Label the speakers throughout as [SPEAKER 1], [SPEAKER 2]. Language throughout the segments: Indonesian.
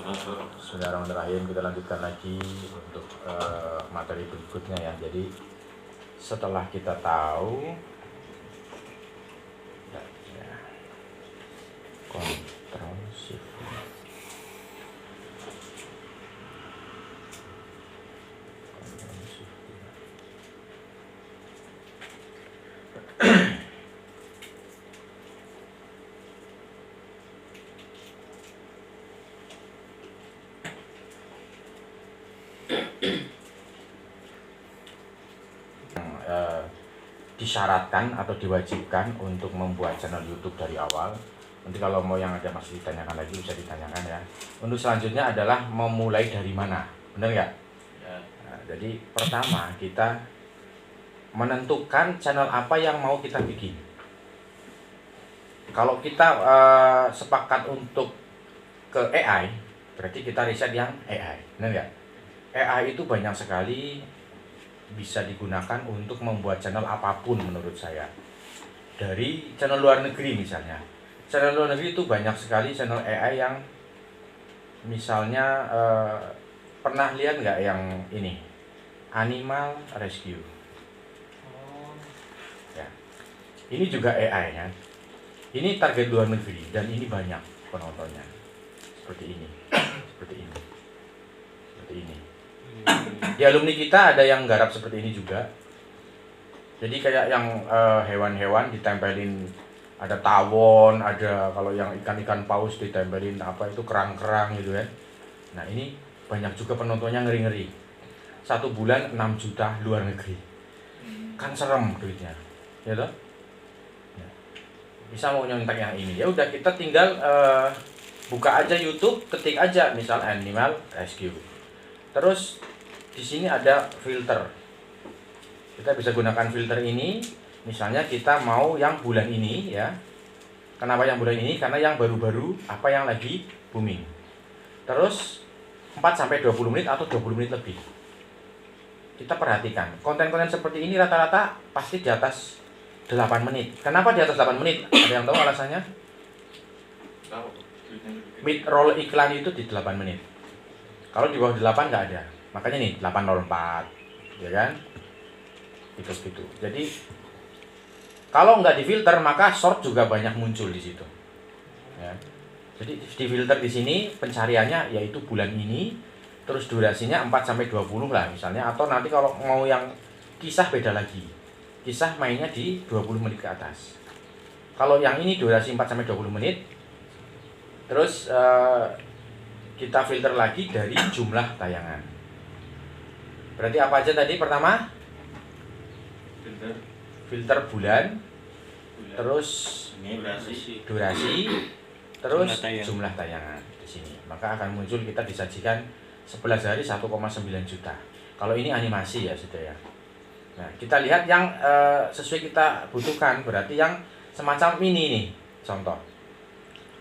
[SPEAKER 1] Bismillahirrahmanirrahim. Kita lanjutkan lagi untuk materi berikutnya ya. Jadi setelah kita tahu ya, kontrol shift disyaratkan atau diwajibkan untuk membuat channel YouTube dari awal. Nanti kalau mau yang ada masih ditanyakan lagi bisa ditanyakan ya. Untuk selanjutnya adalah memulai dari mana, benar nggak? Ya. Nah, jadi pertama kita menentukan channel apa yang mau kita bikin. Kalau kita sepakat untuk ke AI, berarti kita riset yang AI, benar nggak? AI itu banyak sekali bisa digunakan untuk membuat channel apapun menurut saya. Dari channel luar negeri misalnya. Channel luar negeri itu banyak sekali channel AI yang misalnya pernah lihat nggak yang ini? Animal Rescue. Ya. Ini juga AI ya. Ini target luar negeri dan ini banyak penontonnya. Seperti ini. Seperti ini. Seperti ini. Di alumni kita ada yang garap seperti ini juga. Jadi kayak yang hewan-hewan ditempelin, ada tawon, ada kalau yang ikan-ikan paus ditempelin apa itu kerang-kerang gitu ya. Nah ini banyak juga penontonnya, ngeri-ngeri. 1 bulan 6 juta luar negeri. Kan serem duitnya, ya toh? Ya. Bisa mau nyontek yang ini, ya udah kita tinggal buka aja YouTube, ketik aja misal Animal Rescue. Terus di sini ada filter. Kita bisa gunakan filter ini. Misalnya kita mau yang bulan ini ya. Kenapa yang bulan ini? Karena yang baru-baru apa yang lagi booming. Terus 4 sampai 20 menit atau 20 menit lebih. Kita perhatikan, konten-konten seperti ini rata-rata pasti di atas 8 menit. Kenapa di atas 8 menit? Ada yang tahu alasannya? Mid roll iklan itu di 8 menit. Kalau di bawah 8 nggak ada. Makanya nih 804, ya kan? Gitu. Jadi kalau nggak difilter maka short juga banyak muncul di situ. Ya. Jadi difilter di sini pencariannya yaitu bulan ini, terus durasinya 4 sampai 20 lah misalnya, atau nanti kalau mau yang kisah beda lagi. Kisah mainnya di 20 menit ke atas. Kalau yang ini durasi 4 sampai 20 menit. Terus kita filter lagi dari jumlah tayangan. Berarti apa aja tadi pertama? Filter bulan. Terus
[SPEAKER 2] ini
[SPEAKER 1] durasi, terus jumlah tayangan di sini. Maka akan muncul, kita disajikan 11 hari 1,9 juta. Kalau ini animasi ya sudah ya. Nah, kita lihat yang sesuai kita butuhkan. Berarti yang semacam ini nih, contoh.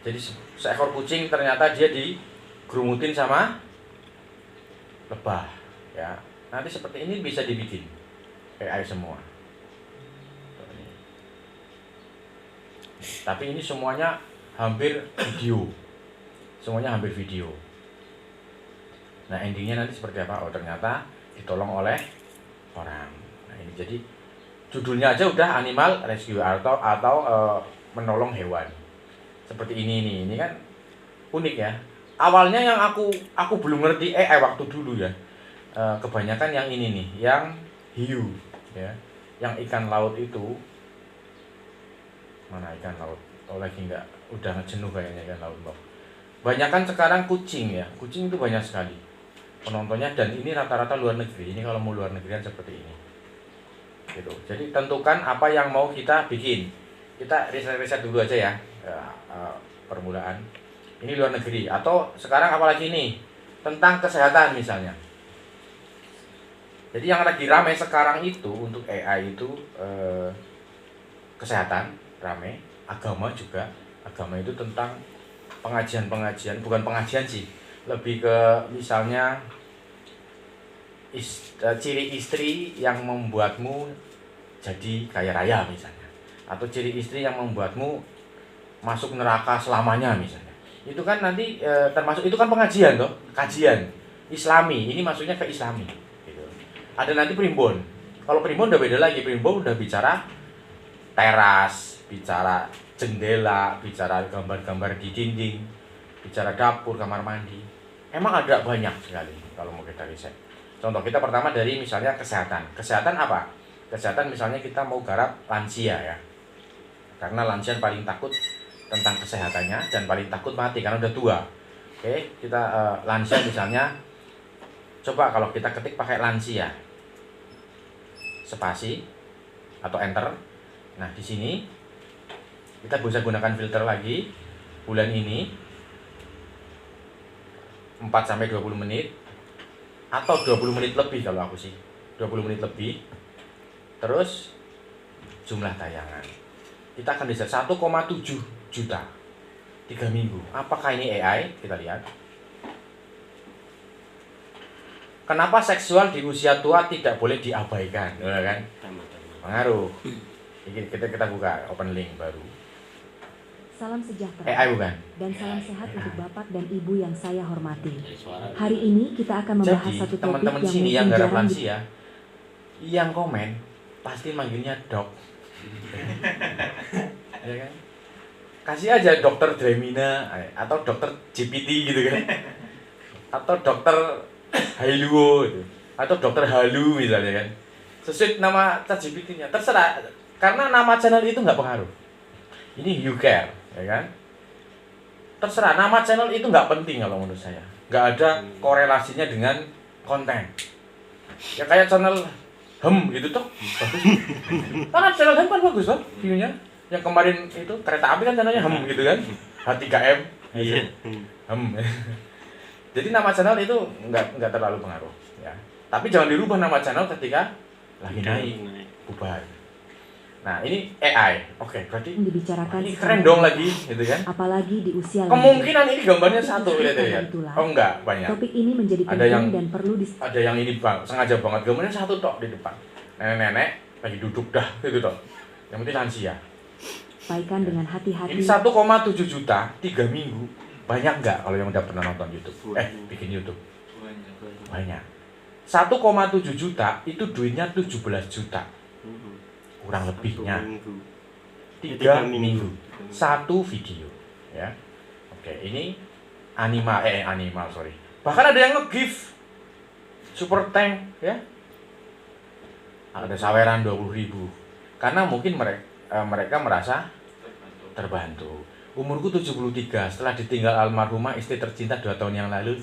[SPEAKER 1] Jadi seekor kucing ternyata dia digerumutin sama lebah ya. Nanti seperti ini bisa dibikin AI semua. Tapi ini semuanya hampir video. Semuanya hampir video. Nah, endingnya nanti seperti apa? Oh, ternyata ditolong oleh orang. Nah, ini jadi judulnya aja udah Animal Rescue atau menolong hewan. Seperti ini nih. Ini kan unik ya. Awalnya yang aku belum ngerti AI waktu dulu ya. Kebanyakan yang ini nih, yang hiu ya. Yang ikan laut itu. Mana ikan laut? Oh, lagi enggak, udah jenuh kayaknya ikan laut. Banyakan sekarang kucing ya. Kucing itu banyak sekali penontonnya, dan ini rata-rata luar negeri. Ini kalau mau luar negerian seperti ini. Gitu. Jadi tentukan apa yang mau kita bikin. Kita riset-riset dulu aja ya. Permulaan. Ini luar negeri, atau sekarang apalagi ini tentang kesehatan misalnya. Jadi yang lagi ramai sekarang itu untuk AI itu kesehatan ramai, agama juga. Agama itu tentang pengajian, bukan pengajian sih, lebih ke misalnya ciri istri yang membuatmu jadi kaya raya misalnya, atau ciri istri yang membuatmu masuk neraka selamanya misalnya. Itu kan nanti termasuk itu kan pengajian toh, kajian Islami. Ini maksudnya ke Islami. Gitu. Ada nanti primbon. Kalau primbon udah beda lagi. Primbon udah bicara teras, bicara jendela, bicara gambar-gambar di dinding, bicara dapur, kamar mandi. Emang ada banyak sekali kalau mau kita riset. Contoh kita pertama dari misalnya kesehatan. Kesehatan apa? Kesehatan misalnya kita mau garap lansia ya. Karena lansia paling takut tentang kesehatannya dan paling takut mati karena udah tua. Oke, kita lansia misalnya, coba kalau kita ketik pakai lansia, spasi atau enter. Nah di sini kita bisa gunakan filter lagi. Bulan ini 4-20 menit atau 20 menit lebih kalau aku sih, 20 menit lebih. Terus jumlah tayangan kita akan riset 1,7 juta 3 minggu. Apakah ini AI? Kita lihat. Kenapa seksual di usia tua tidak boleh diabaikan? Kan? Pengaruh. Kita buka open link baru.
[SPEAKER 2] Salam sejahtera
[SPEAKER 1] AI bukan?
[SPEAKER 2] dan salam sehat untuk Bapak dan Ibu yang saya hormati. Hari ini kita akan membahas
[SPEAKER 1] Jadi,
[SPEAKER 2] satu topik
[SPEAKER 1] teman-teman
[SPEAKER 2] yang
[SPEAKER 1] sini yang
[SPEAKER 2] mungkin
[SPEAKER 1] garap
[SPEAKER 2] jarang
[SPEAKER 1] lansia, yang komen pasti manggilnya dok. Ya kan? Kasih aja dokter Dremina atau dokter GPT gitu kan, atau dokter Hailuo gitu, atau dokter Halu misalnya kan, sesuai nama ChatGPT-nya, terserah, karena nama channel itu nggak pengaruh. Ini you care, ya kan? Terserah, nama channel itu nggak penting kalau menurut saya, nggak ada korelasinya dengan konten. Ya kayak channel gitu toh, bagus. Karena channel kan bagus toh, view-nya. Yang kemarin itu kereta api kan channelnya gitu kan, H3M. Iya. Jadi nama channel itu nggak terlalu pengaruh, ya. Tapi jangan dirubah nama channel ketika lagi naik, bubar. Nah ini AI, oke, berarti
[SPEAKER 2] dibicarakan
[SPEAKER 1] ini keren dong lagi, gitu kan?
[SPEAKER 2] Apalagi di usia
[SPEAKER 1] kemungkinan ini gambarnya satu, lihat ya. Oh enggak, banyak.
[SPEAKER 2] Topik ini menjadi
[SPEAKER 1] Ada
[SPEAKER 2] penting
[SPEAKER 1] yang
[SPEAKER 2] dan perlu
[SPEAKER 1] ada yang ini bang, sengaja banget gambarnya satu tok di depan. Nenek-nenek lagi duduk dah, gitu tok. Yang penting lansia.
[SPEAKER 2] Sampaikan dengan hati-hati.
[SPEAKER 1] Ini 1,7 juta 3 minggu. Banyak nggak kalau yang udah pernah nonton YouTube? Bikin YouTube. Banyak. 1,7 juta itu duitnya 17 juta. Kurang lebihnya. 3 minggu. Satu video, ya. Oke, ini animal, sorry. Bahkan ada yang nge-gift super tank, ya. Ada saweran 20.000. Karena mungkin mereka merasa terbantu. Umurku 73, setelah ditinggal almarhumah istri tercinta 2 tahun yang lalu.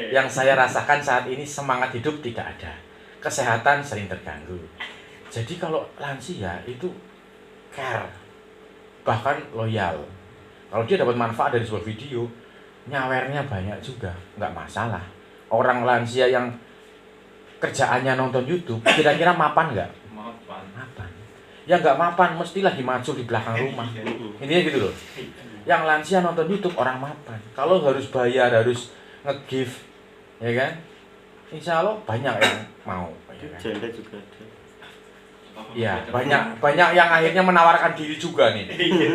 [SPEAKER 1] Yang saya rasakan saat ini semangat hidup tidak ada. Kesehatan sering terganggu. Jadi kalau lansia itu care, bahkan loyal. Kalau dia dapat manfaat dari sebuah video, nyawernya banyak juga, nggak masalah. Orang lansia yang kerjaannya nonton YouTube, kira-kira mapan nggak? Mapan. Ya nggak mapan, mesti lagi maju di belakang rumah. Intinya gitu loh. Yang lansia nonton YouTube orang mapan. Kalau harus bayar, harus nge-give, ya kan? Insya Allah banyak yang mau. Ya kan?
[SPEAKER 3] Janda juga ada.
[SPEAKER 1] Ya banyak yang akhirnya menawarkan diri juga nih.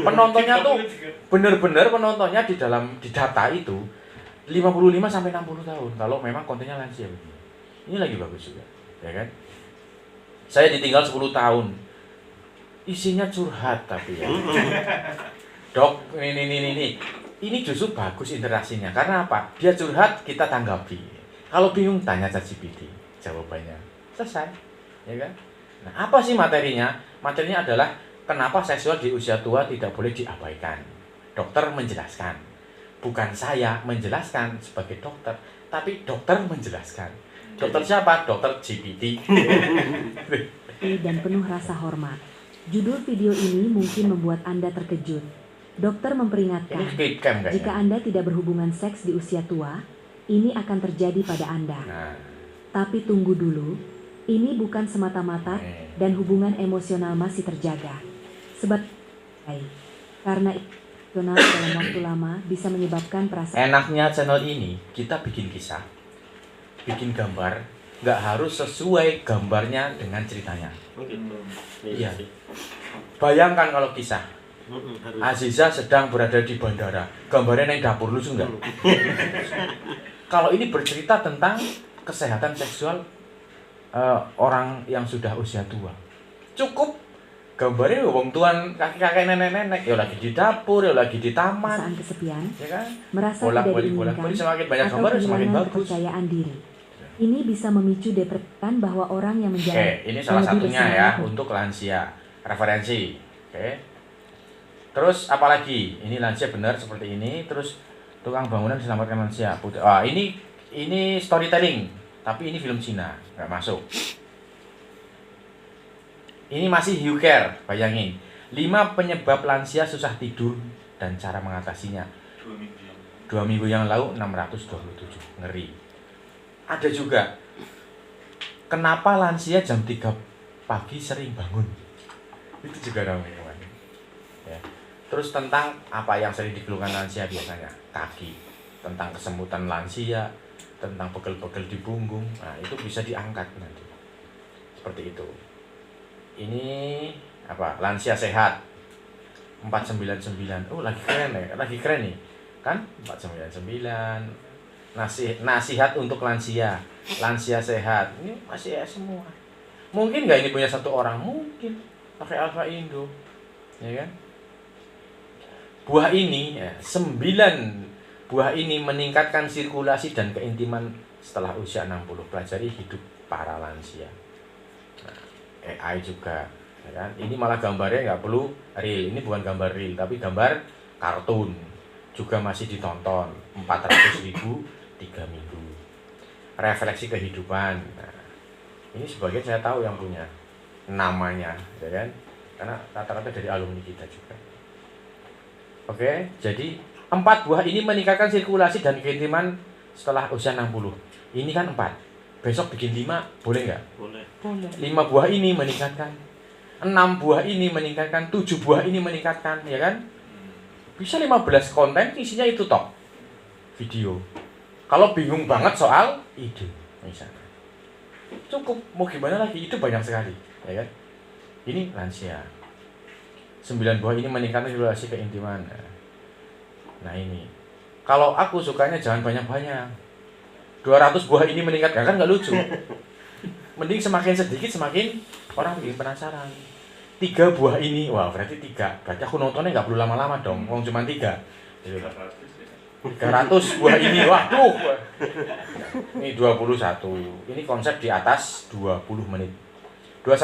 [SPEAKER 1] Penontonnya tuh bener-bener penontonnya di data itu 55 sampai 60 tahun. Kalau memang kontennya lansia begini. Ini lagi bagus juga, ya kan? Saya ditinggal 10 tahun. Isinya curhat tapi ya. Dok, ini justru bagus interaksinya. Karena apa? Dia curhat, kita tanggapi. Kalau bingung tanya ChatGPT, jawabannya selesai, ya kan? Nah, apa sih materinya? Materinya adalah kenapa seksual di usia tua tidak boleh diabaikan. Dokter menjelaskan. Bukan saya menjelaskan sebagai dokter, tapi dokter menjelaskan. Dokter siapa? Dokter GPT.
[SPEAKER 2] Dan penuh rasa hormat. Judul video ini mungkin membuat Anda terkejut. Dokter memperingatkan, jika Anda tidak berhubungan seks di usia tua, ini akan terjadi pada Anda. Tapi tunggu dulu, ini bukan semata-mata dan hubungan emosional masih terjaga. Sebab karena emosional dalam waktu lama bisa menyebabkan perasaan.
[SPEAKER 1] Enaknya channel ini kita bikin kisah, bikin gambar, nggak harus sesuai gambarnya dengan ceritanya.
[SPEAKER 3] Oh gitu.
[SPEAKER 1] Iya. Bayangkan kalau kisah, Aziza sedang berada di bandara, gambarnya yang dapur, lucu nggak? Kalau ini bercerita tentang kesehatan seksual orang yang sudah usia tua, cukup gambarnya wong tuan kakek-kakek nenek-nenek ya lagi di dapur, ya lagi di taman.
[SPEAKER 2] Perasaan kesepian,
[SPEAKER 1] Ya kan?
[SPEAKER 2] merasa tidak diinginkan,
[SPEAKER 1] semakin banyak
[SPEAKER 2] atau
[SPEAKER 1] gambar semakin
[SPEAKER 2] kehilangan
[SPEAKER 1] bagus.
[SPEAKER 2] kepercayaan diri. Ini bisa memicu depresi bahwa orang yang menjalani.
[SPEAKER 1] Oke, ini salah satunya ya untuk lansia. Referensi. Oke. Terus apalagi? Ini lansia benar seperti ini. Terus tukang bangunan selamatkan lansia. Ini storytelling, tapi ini film Cina, nggak masuk. Ini masih Hucare, bayangin. 5 penyebab lansia susah tidur dan cara mengatasinya. 2 minggu yang lalu 627, ngeri. Ada juga, kenapa lansia jam 3 pagi sering bangun? Itu juga ramai teman. Ya. Terus tentang apa yang sering dikeluhkan lansia biasanya, kaki. Tentang kesemutan lansia, tentang pegel-pegel di punggung. Nah, itu bisa diangkat nanti. Seperti itu. Ini apa? Lansia sehat. 499. Oh, lagi keren ya. Lagi keren nih. Kan? 499. Nasihat untuk lansia. Lansia sehat. Ini masih ya semua. Mungkin nggak ini punya satu orang? Mungkin. Pakai Alfa Indo. Ya kan? Buah ini ya, 9 buah ini meningkatkan sirkulasi dan keintiman setelah usia 60. Pelajari hidup para lansia. Nah, AI juga, ya kan? Ini malah gambarnya nggak perlu real. Ini bukan gambar real, tapi gambar kartun. Juga masih ditonton. 400.000 3 minggu. Refleksi kehidupan. Nah, ini sebagian saya tahu yang punya namanya, ya kan? Karena rata-rata dari alumni kita juga. Oke, jadi 4 buah ini meningkatkan sirkulasi dan keintiman setelah usia 60. Ini kan 4. Besok bikin 5, boleh nggak?
[SPEAKER 3] Boleh.
[SPEAKER 1] 5 buah ini meningkatkan. 6 buah ini meningkatkan. 7 buah ini meningkatkan, ya kan? Bisa 15 konten isinya itu toh. Video. Kalau bingung banget soal ide, misalnya. Cukup, mau gimana lagi? Itu banyak sekali, ya kan? Ini lansia. 9 buah ini meningkatkan sirkulasi keintiman. Nah ini, kalau aku sukanya jangan banyak-banyak. 200 buah ini meningkatkan, kan nggak lucu. Mending semakin sedikit semakin orang bikin penasaran. 3 buah ini, wah berarti 3. Berarti aku nontonnya nggak perlu lama-lama dong, wong cuma 3. 300 buah ini, waduh. Ini 21. Ini konsep di atas 20 menit.